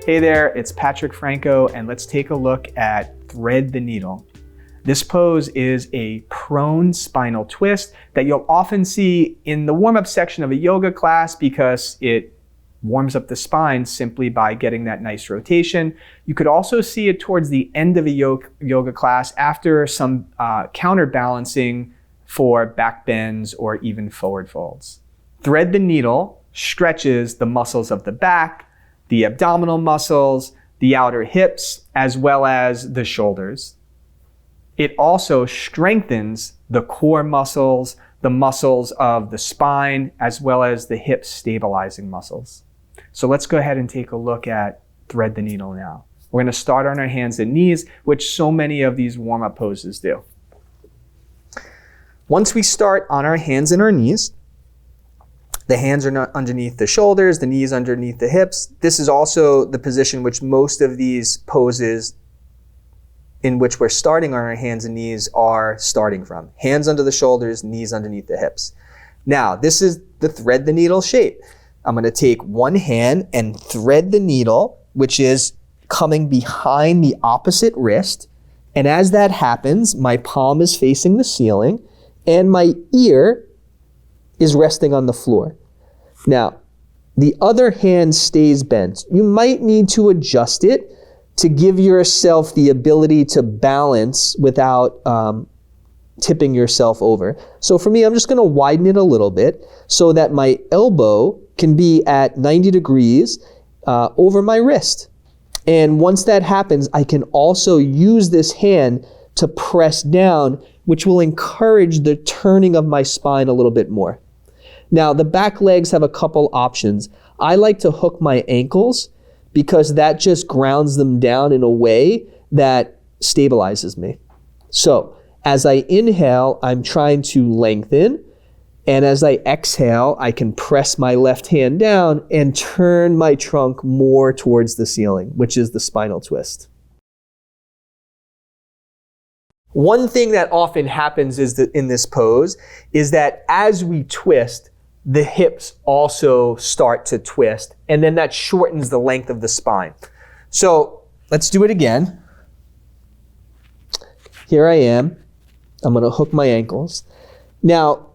Hey there, it's Patrick Franco, and let's take a look at thread the needle. This pose is a prone spinal twist that you'll often see in the warm-up section of a yoga class because it warms up the spine simply by getting that nice rotation. You could also see it towards the end of a yoga class after some counterbalancing for back bends or even forward folds. Thread the needle stretches the muscles of the back, the abdominal muscles, the outer hips, as well as the shoulders. It also strengthens the core muscles, the muscles of the spine, as well as the hip stabilizing muscles. So let's go ahead and take a look at thread the needle now. We're going to start on our hands and knees, which so many of these warm-up poses do. Once we start on our hands and our knees, the hands are not underneath the shoulders, the knees underneath the hips. This is also the position which most of these poses in which we're starting on our hands and knees are starting from. Hands under the shoulders, knees underneath the hips. Now, this is the thread the needle shape. I'm going to take one hand and thread the needle, which is coming behind the opposite wrist. And as that happens, my palm is facing the ceiling and my ear is resting on the floor. Now, the other hand stays bent. You might need to adjust it to give yourself the ability to balance without tipping yourself over. So for me, I'm just going to widen it a little bit so that my elbow can be at 90 degrees over my wrist. And once that happens, I can also use this hand to press down, which will encourage the turning of my spine a little bit more. Now, the back legs have a couple options. I like to hook my ankles because that just grounds them down in a way that stabilizes me. So, as I inhale, I'm trying to lengthen, and as I exhale, I can press my left hand down and turn my trunk more towards the ceiling, which is the spinal twist. One thing that often happens is that in this pose is that as we twist, the hips also start to twist, and then that shortens the length of the spine. So let's do it again. Here I am. I'm going to hook my ankles. Now,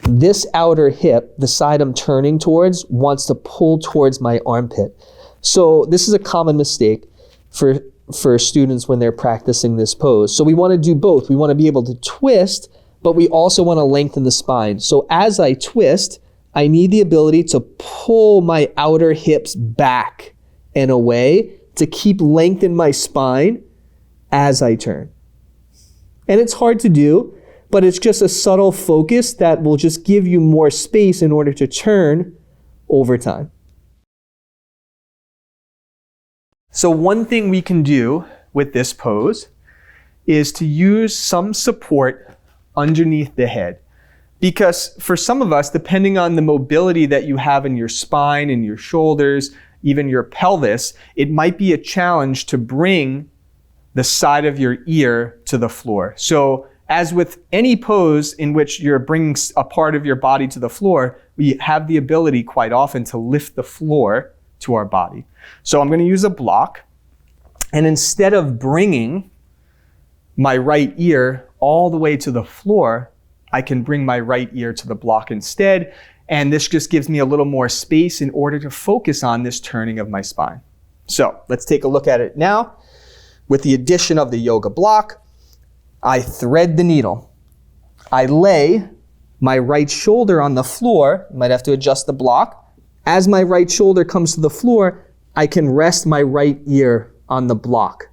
this outer hip, the side I'm turning towards, wants to pull towards my armpit. So this is a common mistake for students when they're practicing this pose. So we want to do both. We want to be able to twist, but we also want to lengthen the spine. So as I twist, I need the ability to pull my outer hips back and away to keep length in my spine as I turn. And it's hard to do, but it's just a subtle focus that will just give you more space in order to turn over time. So one thing we can do with this pose is to use some support underneath the head. Because for some of us, depending on the mobility that you have in your spine and your shoulders, even your pelvis, it might be a challenge to bring the side of your ear to the floor. So as with any pose in which you're bringing a part of your body to the floor, we have the ability quite often to lift the floor to our body. So I'm going to use a block, and instead of bringing my right ear all the way to the floor, I can bring my right ear to the block instead, and this just gives me a little more space in order to focus on this turning of my spine. So let's take a look at it now. With the addition of the yoga block, I thread the needle. I lay my right shoulder on the floor. You might have to adjust the block. As my right shoulder comes to the floor, I can rest my right ear on the block.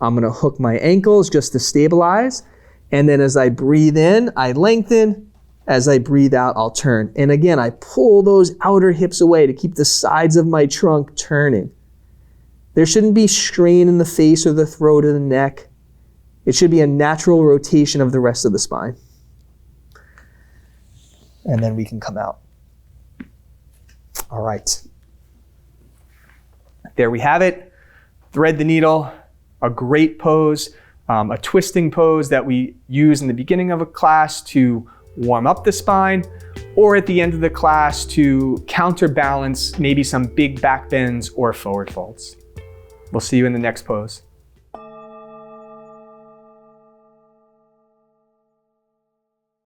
I'm going to hook my ankles just to stabilize. And then as I breathe in, I lengthen. As I breathe out, I'll turn. And again, I pull those outer hips away to keep the sides of my trunk turning. There shouldn't be strain in the face or the throat or the neck. It should be a natural rotation of the rest of the spine. And then we can come out. All right. There we have it. Thread the needle, a great pose, a twisting pose that we use in the beginning of a class to warm up the spine, or at the end of the class to counterbalance maybe some big back bends or forward folds. We'll see you in the next pose.